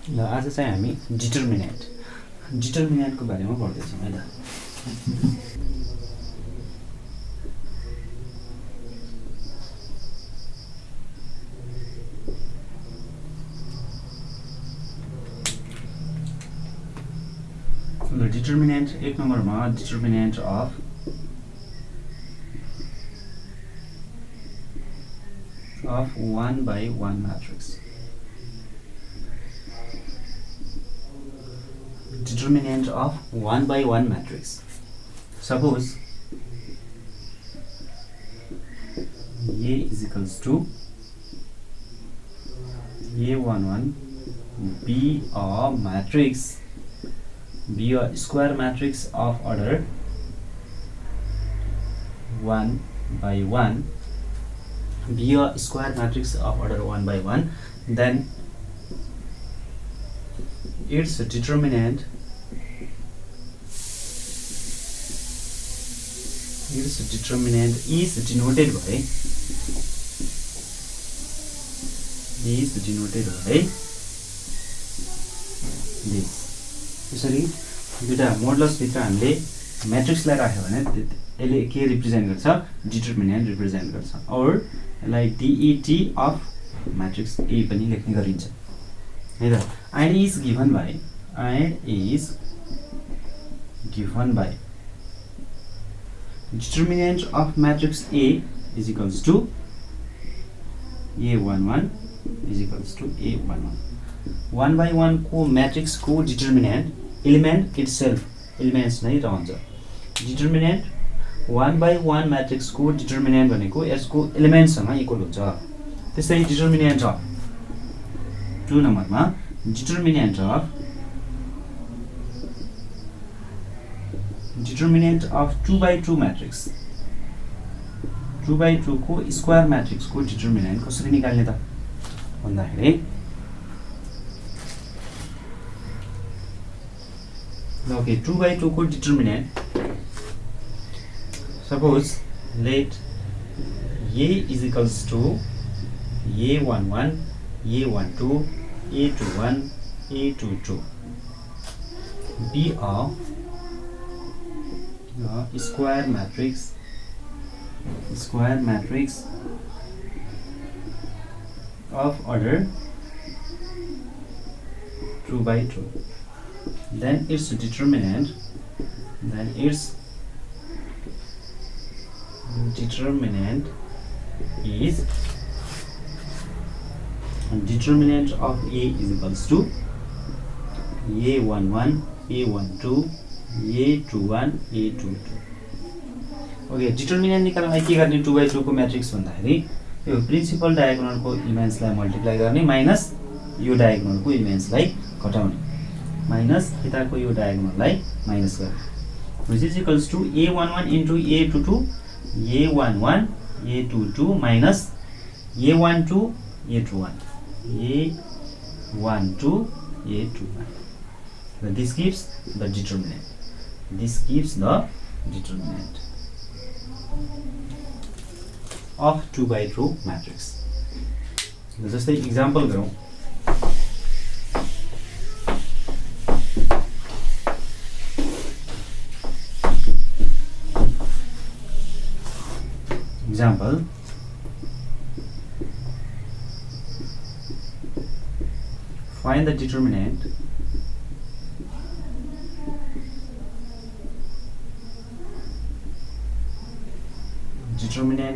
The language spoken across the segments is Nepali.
ल आज चाहिँ हामी डिटर्मिनेन्टको बारेमा पढ्दैछौँ है त। डिटर्मिनेन्ट एक नम्बरमा determinant of one by one matrix. Determinant of 1 by 1 matrix. Suppose A is equals to A11 be a matrix, be a square matrix of order 1 by 1, be a square matrix of order 1 by 1, then its determinant is denoted by this. यसरी दुईटा मोडुलस भित्र हामीले म्याट्रिक्सलाई राख्यो भने यसले के रिप्रेजेन्ट गर्छ, डिटर्मिनेन्ट रिप्रेजेन्ट गर्छ। और यसलाई DET अफ म्याट्रिक्स ए पनि लेख्ने गरिन्छ है त। and is given by determinant of matrix A is equals to A11 is equals to A11। 1 by 1 को मैट्रिक्स को डिटर्मिनेन्ट एलिमेन्ट इटसेल्फ एलिमेन्ट्स नै रहन्छ। डिटर्मिनेन्ट 1 by 1 मैट्रिक्स को डिटर्मिनेन्ट भनेको यसको एलिमेन्टसँग इक्वल हुन्छ। त्यसै डिटर्मिनेन्ट अफ 2 नम्बरमा determinant of 2 by 2 matrix 2 by 2 को स्क्वायर मैट्रिक्स को डिटर्मिनेन्ट कसरी निकाल्ने त भन्दाखेरि ओके 2 by 2 को determinant suppose let A is equals to A11 A12 A21 A22 be a square matrix of order 2 by 2, then its determinant is determinant of A is equals to A11 A12 A21 A22। Okay determinant निकाल्नलाई के गर्ने 2 by 2 को म्याट्रिक्स भन्दाखेरि यो प्रिन्सिपल डायगोनलको एलिमेन्ट्सलाई मल्टिप्लाई गर्ने माइनस यो डायगोनलको एलिमेन्ट्सलाई घटाउने माइनस यताको यो डायगोनललाई माइनस गर्ने which is equals to A11 into A22 A11 A22 minus A12 A21 A12 A21. This gives the determinant. Of 2 by 2 matrix. जस्तै एक्जाम्पल गरौँ। Example, find the determinant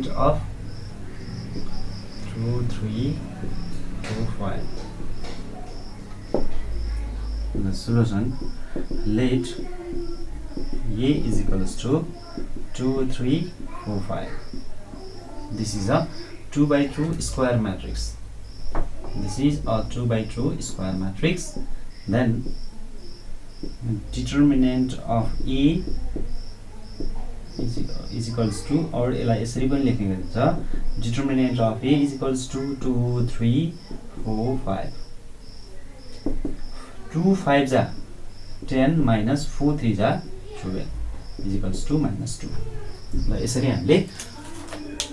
of 2 3 4 5. The solution, let A is equals to 2 3 4 5. This is a 2 by 2 square matrix. Then determinant of A is equals to, or यसलाई यसरी पनि लेख्ने गरिन्छ, determinant of A is equals to 2 3 4 5। 2 5 जा 10 minus 4 3 जा 12 is equals to -2। ल यसरी हामीले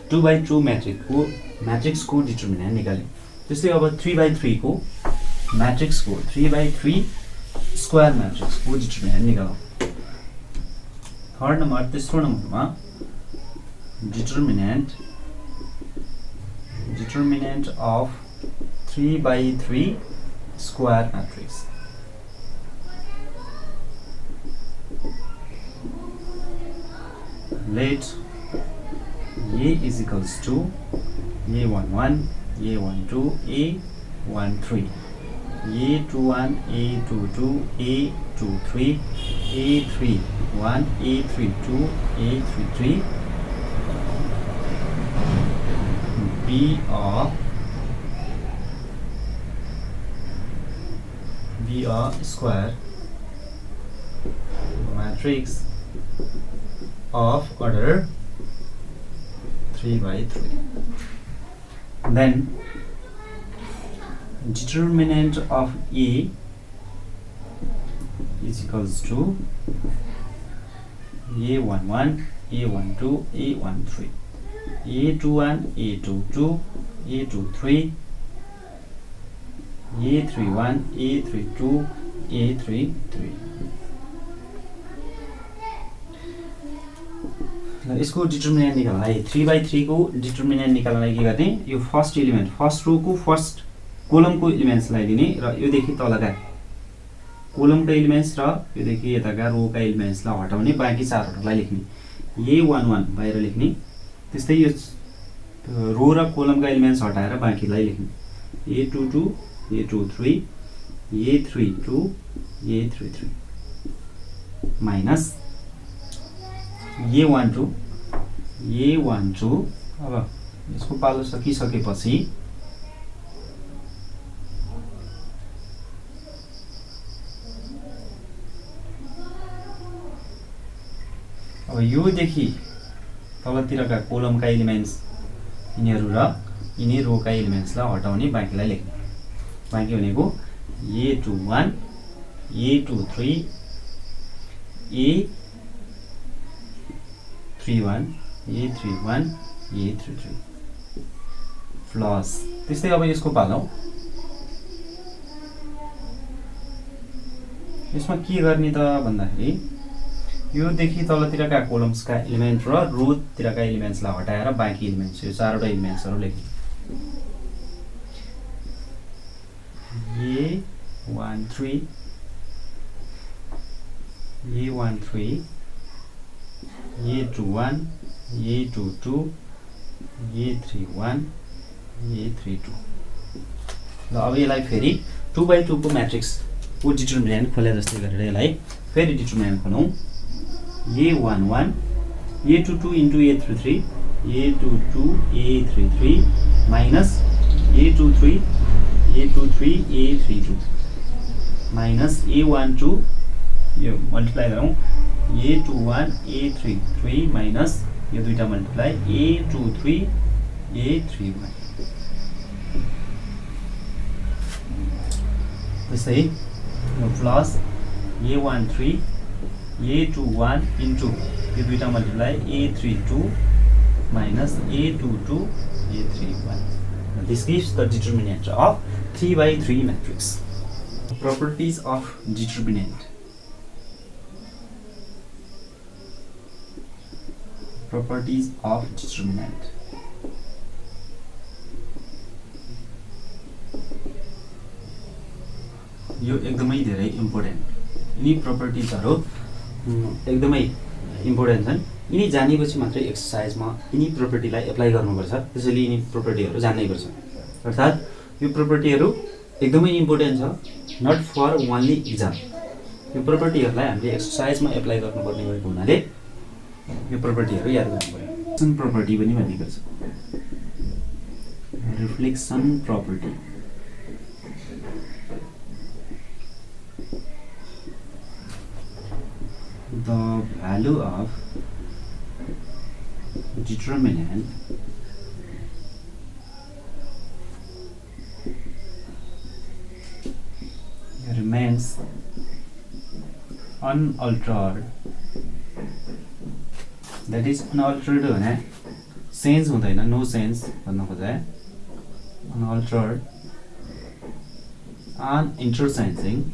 2 by 2 मैट्रिक्स को डिटर्मिनेन्ट निकाल्यौं। त्यस्तै अब 3 by 3 को मैट्रिक्स को 3/3 स्क्वायर मैट्रिक्स को डिटरमिनेन्ट निकालौं। थर्ड नंबर तेस्रो नम्बरमा determinant of 3/3 square matrix. Let A is equals to A11, A12, A13, A21, A22, A23, A31, A32, A33 be a square matrix of order 3/3. Then determinant of A is equals to A11, A12, A13, A21, A22, A23, A31, A32, A33। यसको डिटरमिनेन्ट निकाल्नलाई 3/3 को डिटरमिनेन्ट निकाल्नलाई के गर्ने, यो फर्स्ट एलिमेन्ट फर्स्ट रो को फर्स्ट कोलमको एलिमेन्ट्सलाई लिने र योदेखि तलका कोलमका एलिमेन्ट्स र योदेखि यताका रोका एलिमेन्ट्सलाई हटाउने, बाँकी चारहरुलाई लेख्ने। A11 बाहिर लेख्ने, त्यस्तै यो रो र कोलमका एलिमेन्ट्स हटाएर बाँकीलाई लेख्ने। A22, A23, A32, A33 minus A12 अब यसको पालो सकिसकेपछि अब योदेखि तलतिरका कोलमका एलिमेन्ट्स यिनीहरु र यिनी रोका एलिमेन्ट्सलाई हटाउने, बाँकीलाई लेख्ने। बाँकी भनेको A21, A23, A31, A31, A33 plus त्यस्तै अब यसको पालो। यसमा के गर्ने त भन्दाखेरि यो देखि तलतिरका कोलम्सका एलिमेन्ट र रोतिरका एलिमेन्ट्सलाई हटाएर बाँकी एलिमेन्ट्स यो चारवटा एलिमेन्ट्सहरु लेख्ने। A13, A13, A21, A22, A31, A32। ल अब यसलाई फेरि 2/2 को मैट्रिक्स को डिटरमिनेन्ट खोले जस्तै गरेर यसलाई फेरि डिटरमिनेन्ट बनाऊ। A11, A22 into A33, A22, A33 minus A23, A23, A32 minus A12 यो मल्टिप्लाई गरौँ A21, A33 minus यो दुईटा मल्टिप्लाई A23, A31 त्यसै यो प्लस A13, A21 into यो दुईटा multiply A32 minus A22, A31। This gives the determinant of 3/3 matrix. Properties of determinant. Properties of determinant. यो एकदमै धेरै इम्पोर्टेन्ट। यिनी प्रपर्टिजहरु एकदमै इम्पोर्टेन्ट छन्। यिनी जानेपछि मात्रै एक्सरसाइजमा यिनी प्रपर्टीलाई एप्लाई गर्नुपर्छ। त्यसैले यिनी प्रपर्टीहरु जान्नै पर्छ। अर्थात् यो प्रपर्टीहरु एकदमै इम्पोर्टेन्ट छ, नट फर ओन्ली एक्जाम। यो प्रपर्टीहरुलाई हामीले एक्सरसाइजमा एप्लाई गर्नुपर्ने भएको हुनाले यो प्रपर्टीहरु याद गर्नुपर्छ। रिफ्लेक्सन प्रपर्टी पनि भनिएको छ। Reflection property the value of determinant remains unaltered. That is unaltered भने चेन्ज हुँदैन, नो चेन्ज भन्न खोजे। unaltered on interchanging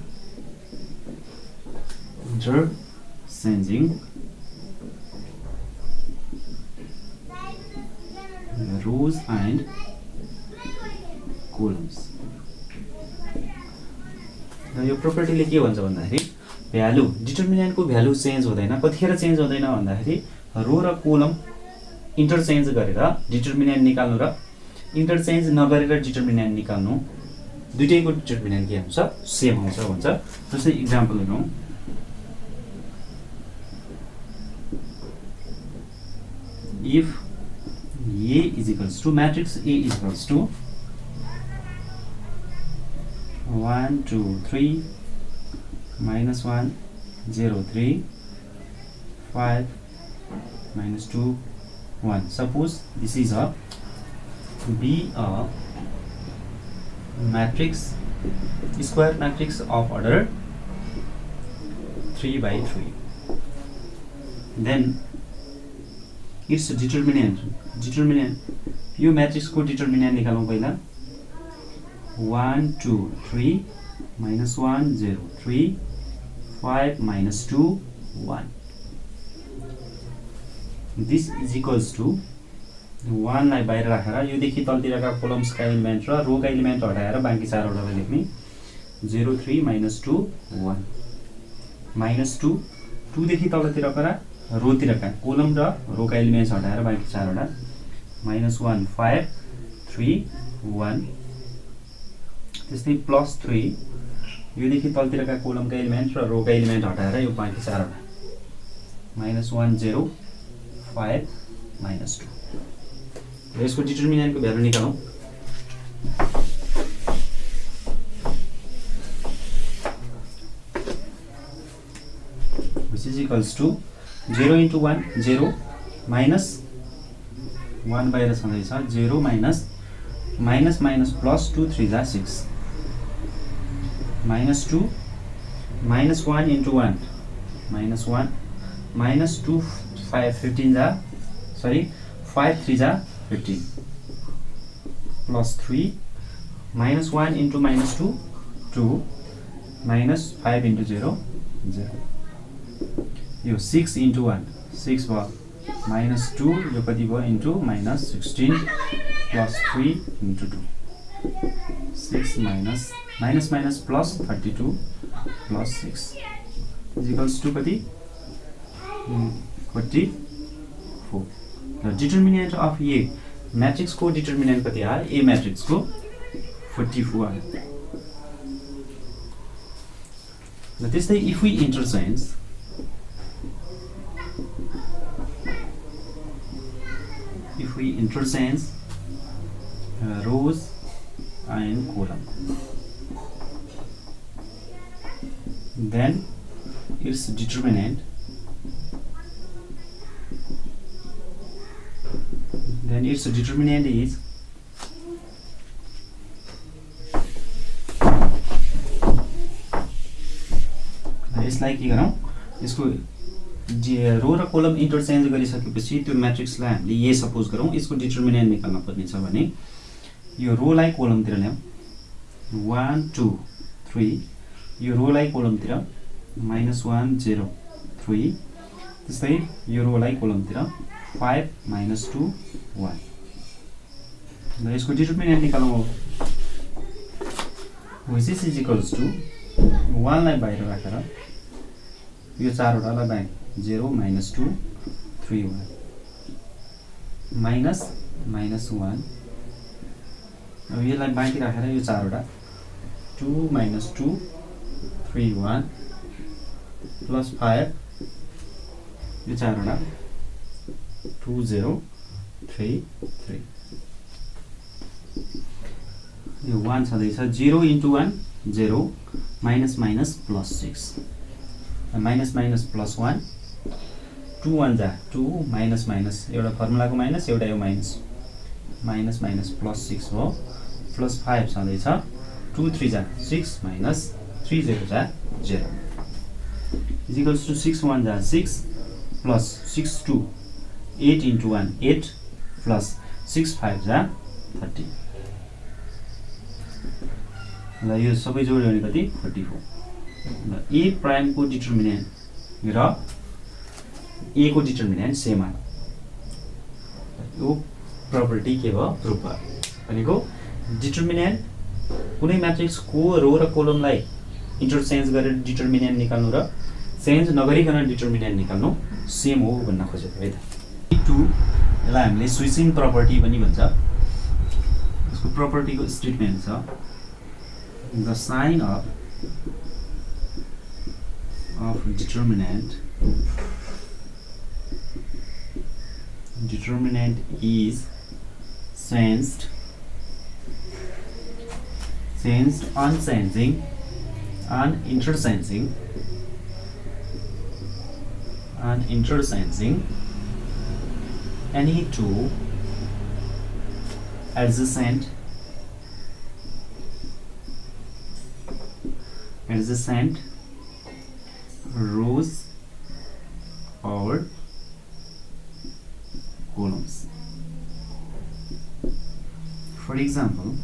rows and columns. र यो प्रोपर्टीले के भन्छ भन्दाखेरि भ्यालु डिटर्मिनेन्टको भ्यालु चेन्ज हुँदैन। कतिखेर चेन्ज हुँदैन भन्दाखेरि रो र कोलम इन्टरचेन्ज गरेर डिटर्मिनेन्ट निकाल्नु र इन्टरचेन्ज नगरेर डिटर्मिनेन्ट निकाल्नु दुईटैको डिटर्मिनेन्ट के हुन्छ सेम हुन्छ भन्छ। जस्तै इक्जाम्पल हेरौँ, if A is equals to matrix A is equals to 1 2 3 minus 1 0 3 5 minus 2 1. Suppose this is a matrix, square matrix of order 3 by 3. Then its determinant यो मैट्रिक्स को डिटर्मिनेन्ट निकालौं पहिला 1 2 3 minus 1 0 3 5 minus 2 1. This is equals to 1 लाई बाहिर राखेर यो देखि तलतिरका कोलम्स का एलिमेन्ट र रो का एलिमेन्ट हटाएर बाँकी चारवटालाई लेख्ने 0 3 minus 2 1 minus 2 2 देखि तलतिरका रो तिरका कोलम र रो का एलिमेन्ट्स हटाएर बाँकी चारवटा minus 1 5 3 1. त्यस्तै प्लस 3 यो देखि तलतिरका कोलम का एलिमेन्ट र रो का एलिमेन्ट हटाएर यो बाँकी चारवटा minus 1 0 5 minus 2. र यसको डिटर्मिनेन्टको value निकालौं। which is equals to 0 into 1 0 minus 1 बाहिर छँदैछ 0 minus plus 2 3 जा 6 minus 2 minus 1 into 1 minus 1 minus 2 5 15 जा 5 3 जा 15 plus 3 minus 1 into minus 2 2 minus 5 into 0 0. यो 6 into 1 6 भयो minus 2 यो कति भयो into minus 16 plus 3 into 2 6 minus plus 32 plus 6 is equals to कति 44. The determinant of A matrix को determinant कति आयो A matrix को 44 आयो। र त्यस्तै if we interchange rows and column, then its determinant is यसलाई के गरौँ यसको रो र कोलम इन्टरचेन्ज गरिसकेपछि त्यो म्याट्रिक्सलाई हामीले ए सपोज गरौँ यसको डिटर्मिनेन्ट निकाल्न पर्ने छ भने यो रो लाई कोलमतिर ल्याऊ 1 2 3 यो रो लाई कोलमतिर -1 0 3 त्यस्तै यो रो लाई कोलमतिर 5 -2 1 र यसको determinant निकालौँ which is equals to 1 लाई बाहिर राखेर यो चारवटालाई बाहिर 0 -2 3 1 minus 1 अब यसलाई बाँकी राखेर यो चारवटा 2 -2 3 1 plus 5 यो चारवटा 2 0 3 3 यो 1 छँदैछ 0 into 1 0 minus plus 6 minus plus 1 2 1 जा 2 minus एउटा फर्मुलाको माइनस एउटा यो माइनस plus 6 हो plus 5 छँदैछ 2 3 जा 6 minus 3 0 जा 0 is equals to 6 1 जा 6 plus 6 2 8 into 1 8 plus 6 5 जा 30 ल यो सबै जोड्यो भने कति 44 ल ए प्राइम को डिटरमिनेन्ट र ए को डिटरमिनेन्ट सेम आयो यो प्रपर्टी के भयो प्रुफ भयो भनेको डिटरमिनेन्ट कुनै म्याट्रिक्स को रो र कोलमलाई इन्टरचेन्ज गरेर डिटरमिनेन्ट निकाल्नु र चेन्ज नगरिकन डिटरमिनेन्ट निकाल्नु सेम हो भन्न खोजेको है त टु यसलाई हामीले स्विचिङ प्रपर्टी पनि भन्छ यसको प्रपर्टीको स्टेटमेन्ट छ the sign of determinant is changed, unchanging, interchanging any two adjacent rows or columns. For example,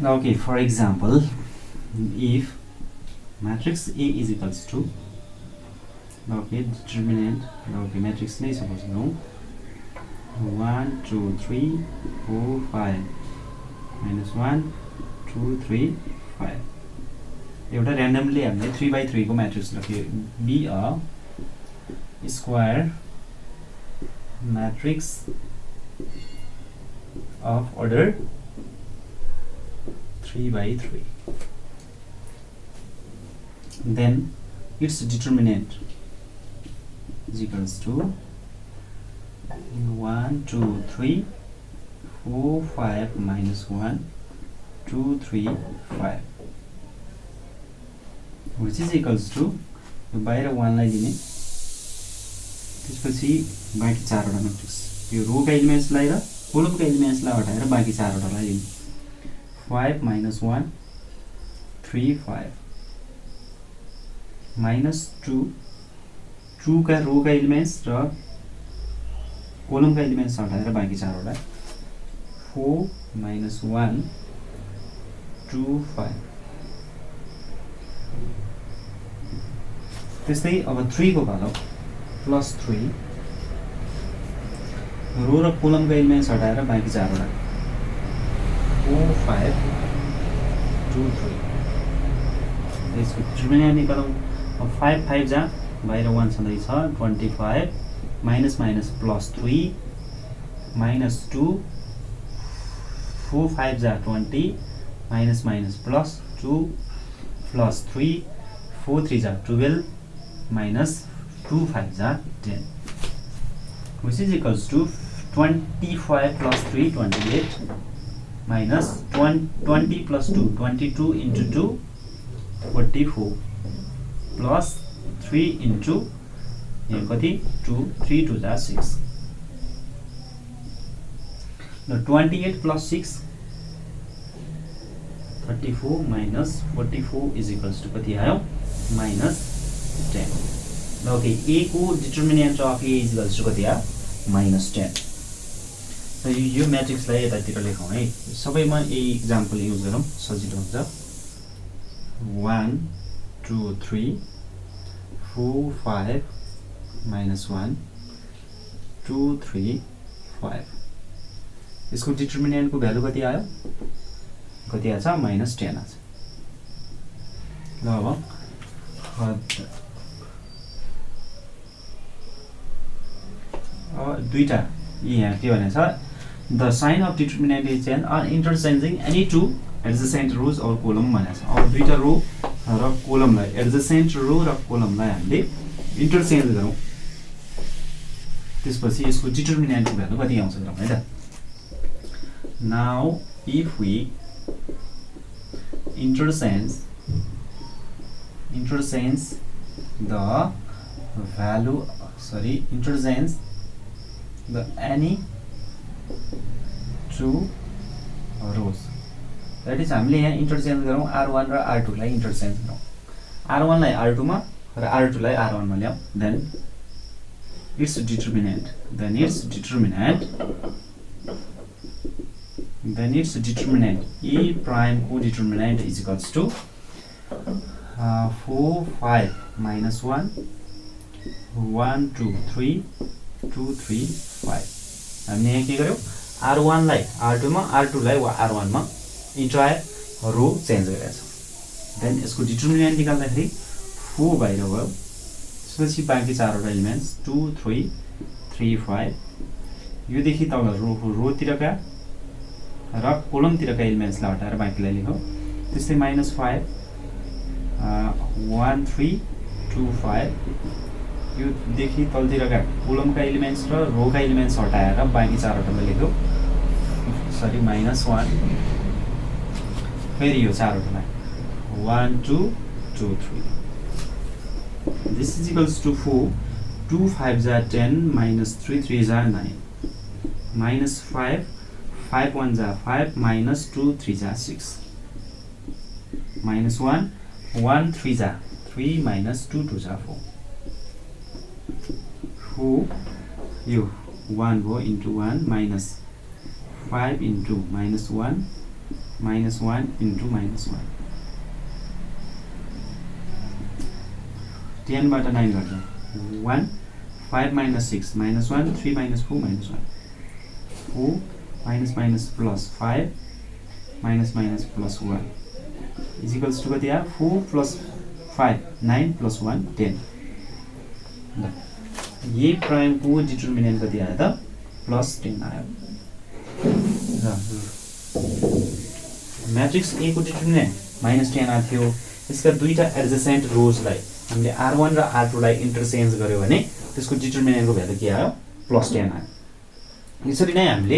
okay, for example, if matrix A is equals to okay determinant okay matrix नै सपोज गरौँ 1 2 3 4 5 minus 1 2 3 5 एउटा र्यान्डमली हामीले 3/3 को म्याट्रिक्स राख्यो be a square matrix of order 3/3 then its determinant is equals to 1 2 3 4 5 minus 1 2 3 5 which is equals to बाहिर 1 लाई दिने त्यसपछि बाँकी चारवटा म्याट्रिक्स यो रोका एलिमेन्ट्सलाई र कोलमका एलिमेन्ट्सलाई हटाएर बाँकी चारवटालाई दिने 5 minus 1 3 5 minus 2 का रो का एलिमेन्ट्स र कोलम का एलिमेन्ट्स हटाएर बाँकी चारवटा 4 minus 1 2 5 त्यस्तै अब 3 को पालो प्लस 3 रो र कोलम का एलिमेन्ट्स हटाएर बाँकी चारवटा 4 5 2 3 यसको डिटरमिनेन्ट निकालौँ अब 5 5 जा बाहिर 1 छँदैछ 25 माइनस माइनस प्लस 3 माइनस 2 4 5 जा 20 माइनस माइनस प्लस 2 प्लस 3 4 3 जा 12 माइनस 2 5 जा 10 which is equals to 25 plus 3 28 minus 20 plus 2 22 into 2 44 plus 3 into यहाँ कति 2 3 2 जा 6 now 28 plus 6 34 minus 44 is equals to कति आयो minus 10 now okay a को determinant of a is equals to कति आयो minus 10 so यो म्याट्रिक्सलाई यतातिर लेखौँ है सबैमा a एक्जाम्पल युज गरौँ सजिलो हुन्छ 1 2 3 4 5 minus 1 2 3 5 यसको डिटरमिनेन्ट को भ्यालु कति आयो कति आछ minus 10 आछ ल अब दुईटा यहाँ के भनेछ the sign of determinant is on interchanging any two adjacent rows or column भनेछ अब दुईटा रो र कोलमलाई एडजेसेन्ट रो र कोलमलाई हामीले इन्टरचेन्ज गरौँ त्यसपछि यसको डिटरमिनेन्ट भ्यालु कति आउँछ गरौँ है त now if we interchange the value interchange the any two rows that is हामीले यहाँ इन्टरचेन्ज गरौँ R1 र R2 लाई इन्टरचेन्ज गरौँ R1 लाई R2 मा र R2 लाई R1 मा ल्याऊ then its determinant E prime को determinant is equals to 4 5 minus 1 1 2 3 2 3 5 हामीले यहाँ के गर्यौ R1 लाई R2 मा R2 लाई R1 मा इन्टायर रो चेन्ज गरेका छौं देन यसको डिटरमिनेन्ट निकाल्दाखेरि 4 बाहिर गयो त्यसपछि बाँकी चारवटा एलिमेन्ट्स 2 3 3 5 यो देखि तल रो तिरका र कोलम तिरका एलिमेन्ट्सलाई हटाएर बाँकीलाई लेखौं त्यस्तै -5 1 3 2 5 यो देखि तलतिरका कोलमका एलिमेन्ट्स र रोका एलिमेन्ट्स हटाएर बाँकी चारवटालाई लेखौं सरी -1 फेरि यो चारवटालाई 1 2 2 3 this is equals to 4 2 5 are 10 minus 3 3 are 9 minus 5 5 1 are 5 minus 2 3 are 6 minus 1 1 3 are 3 minus 2 2 are 4 यो 1 go into 1 minus 5 into minus 1 minus 1 into minus 1 10 बाट 9 गर्दा 1 5 minus 6 minus 1 3 minus 4 minus 1 4 minus minus plus 5 minus minus plus 1 is equals to कति आयो 4 plus 5 9 plus 1 10 ये प्राइम को डिटरमिनेन्ट कति आयो त +10 आयो र म्याट्रिक्स ए को डिटरमिनेन्ट -10 आएको थियो यसका दुईटा एडजेसेन्ट रोजलाई हामीले R1 र R2 लाई इन्टरचेन्ज गर्यो भने त्यसको डिटरमिनेन्टको भ्यालु के आयो +10 आयो यसरी नै हामीले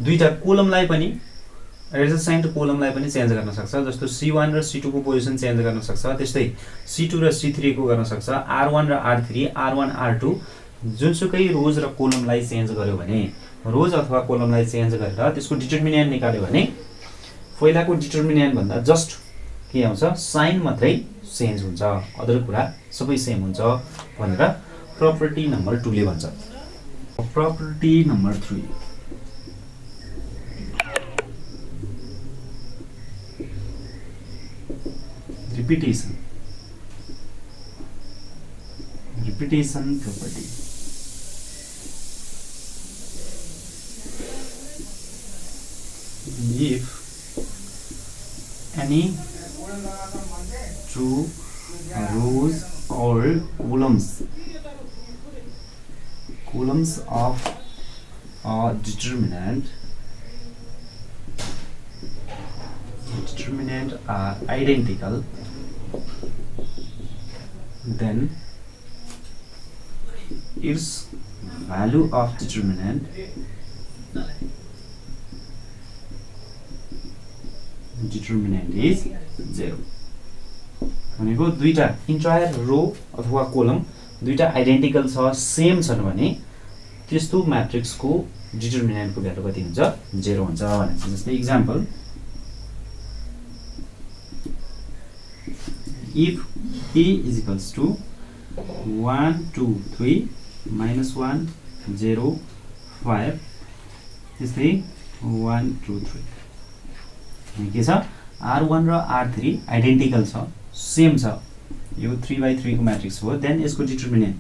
दुईटा कोलमलाई पनि एडजेसेन्ट कोलमलाई पनि चेन्ज गर्न सक्छ जस्तो C1 र C2 को पोजिसन चेन्ज गर्न सक्छ त्यस्तै C2 र C3 को गर्न सक्छ R1 र R3 R1 R2 जुनसुकै रोज र कोलमलाई चेन्ज गर्यो भने रोज अथवा कोलमलाई चेन्ज गरेर त्यसको डिटरमिनेन्ट निकाल्यो भने पहिलाको डिटरमिनेन्ट भन्दा जस्ट के आउँछ साइन मात्रै चेन्ज हुन्छ अदर कुरा सबै सेम हुन्छ भनेर प्रपर्टी नम्बर 2 ले भन्छ property number 3 repetition property if any two rows or columns of a determinant are identical, then its value of determinant is 0 भनेको दुईटा इन्टायर रो अथवा कोलम दुईटा आइडेन्टिकल छ सेम छन् भने त्यस्तो म्याट्रिक्स को डिटरमिनेन्ट को भ्यालु कति हुन्छ 0 हुन्छ भनेको जस्तै example if A is equals to 1 2 3 minus 1 0 5 त्यस्तै 1 2 3 के छ R1 र R3 आइडेन्टिकल छ सेम छ यो 3/3 को म्याट्रिक्स हो देन यसको determinant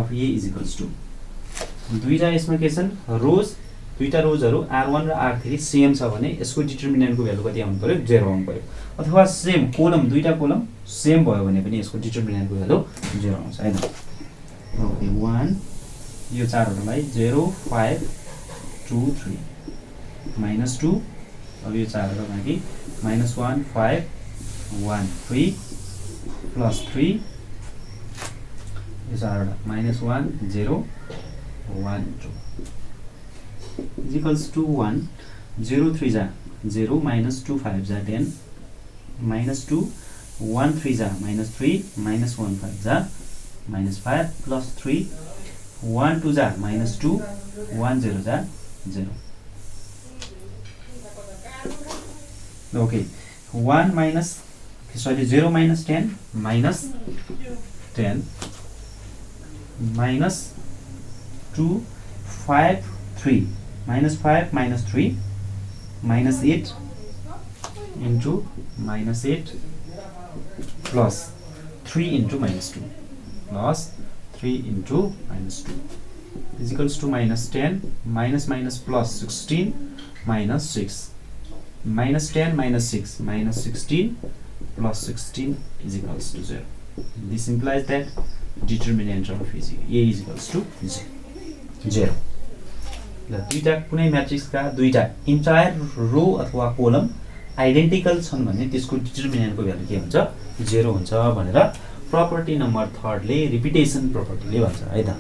of A is equals to दुईटा यसमा के छन् रोज दुईटा रोजहरु R1 र R3 सेम छ भने यसको डिटरमिनेन्ट को भ्यालु कति आउनु पर्यो 0 आउनु पर्यो अथवा सेम कोलम दुईटा कोलम सेम भयो भने पनि यसको डिटरमिनेन्ट को भ्यालु 0 आउँछ हैन ओके 1 यो चारहरुलाई 0 5 2 3 -2 अब यो चारहरु बाँकी -1 5 1 3 +3 यो चारहरु -1 0 1 2 is equals to 1 0 3 जा 0 -2 5 जा 10 -2 1 3 जा -3 -1 5 जा -5 +3 1 2 जा -2 1 0 जा 0 okay 1 minus sorry 0 minus 10 minus 10 minus 2 5 3 minus 5 minus 3 minus 8 into minus 8 plus 3 into minus 2 plus 3 into minus 2 is equals to minus 10 minus minus plus 16 minus 6 minus 10 minus 6 minus 16 plus 16 is equals to 0. This implies that determinant of A is equals to 0. ल दुईटा कुनै म्याट्रिक्सका दुईटा इन्टायर रो अथवा कोलम आइडेन्टिकल छन् भने त्यसको डिटर्मिनेन्टको भ्यालु के हुन्छ 0 हुन्छ भनेर प्रपर्टी नम्बर 3 ले रिपिटेसन प्रपर्टीले भन्छ है त।